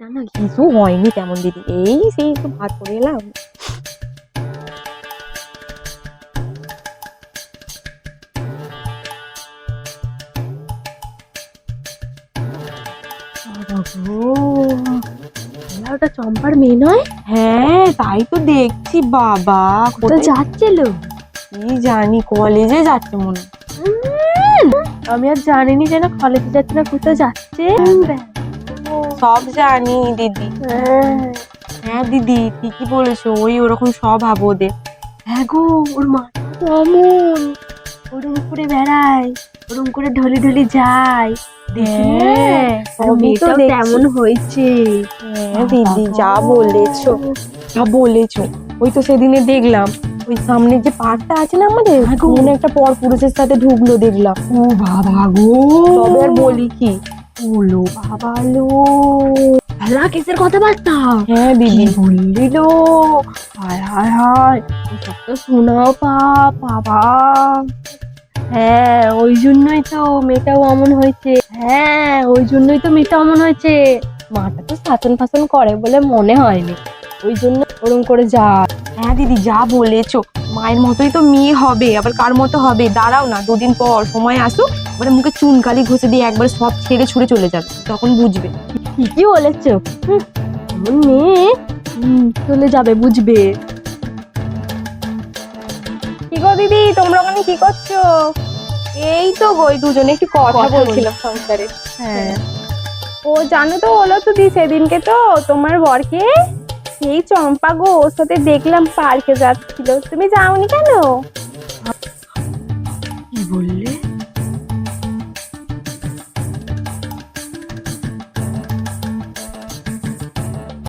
রান্না কিছু হয়নি তেমন দিদি, এই সেই একটু ভাত করে এলাম। ওটা চম্পার মেয়ে নয়? হ্যাঁ তাই তো দেখছি। বাবা কোথায় যাচ্ছিল? কি জানি, কলেজে যাচ্ছে মনে হয়। আমি আর জানিনি যেন কলেজে যাচ্ছে না কোথায় যাচ্ছে। সব জানি দিদি। হ্যাঁ দিদি ঠিকই বলেছো, ওরকম স্বভাব ওদের। হ্যাঁ গো, ওর মাথা তো অমন, ওরম করে বেড়ায়, ওরম করে ঢলে ঢলে যায়। হ্যাঁ মেয়েটাও তেমন হয়েছে। হ্যাঁ দিদি যা বলেছো, যা বলেছো। ওই তো সেদিনে দেখলাম ওই সামনে যে পার্কটা আছে না আমাদের, কোন একটা পর পুরুষের সাথে ঢুকলো দেখলাম। ও বাবা গো, তবে আর বলি কি, ওলো বাবা লো, ভেলা কিসের কথাবার্তা? হ্যাঁ দিদি বললি লো, হায় হায় হায়, ওসব তো শোনাও বাবা। হ্যাঁ ওই জন্যই তো মেয়েটাও অমন হয়েছে। হ্যাঁ ওই জন্যই তো মেয়েটা অমন হয়েছে। মাটা তো শাসন ফাসন করে বলে মনে হয়নি, ওই জন্য ওরম করে যায়। হ্যাঁ দিদি যা বলেছো, মায়ের মতোই তো মেয়ে হবে, আবার কার মতো হবে? দাঁড়াও না, দুদিন পর সময় আসুক, এবারে মুখে চুনকালি ঘষে দিয়ে একবার সব ছেড়ে ছুড়ে চলে যাবে, তখন বুঝবে। ঠিকই বলেছ, এমন মেয়ে চলে যাবে, বুঝবে। কি গো দিদি, তোমরা ওখানে কি করছো? এই তো গই দুজনে একটু কথা বলছিলাম সংসারে। হ্যাঁ ও জানো তো, হলো তো দি সেদিনকে তো তোমার বরকে সেই চম্পা গো, ওর সাথে দেখলাম পার্কে যাচ্ছিল। তুমি যাওনি কেন? কি বললে?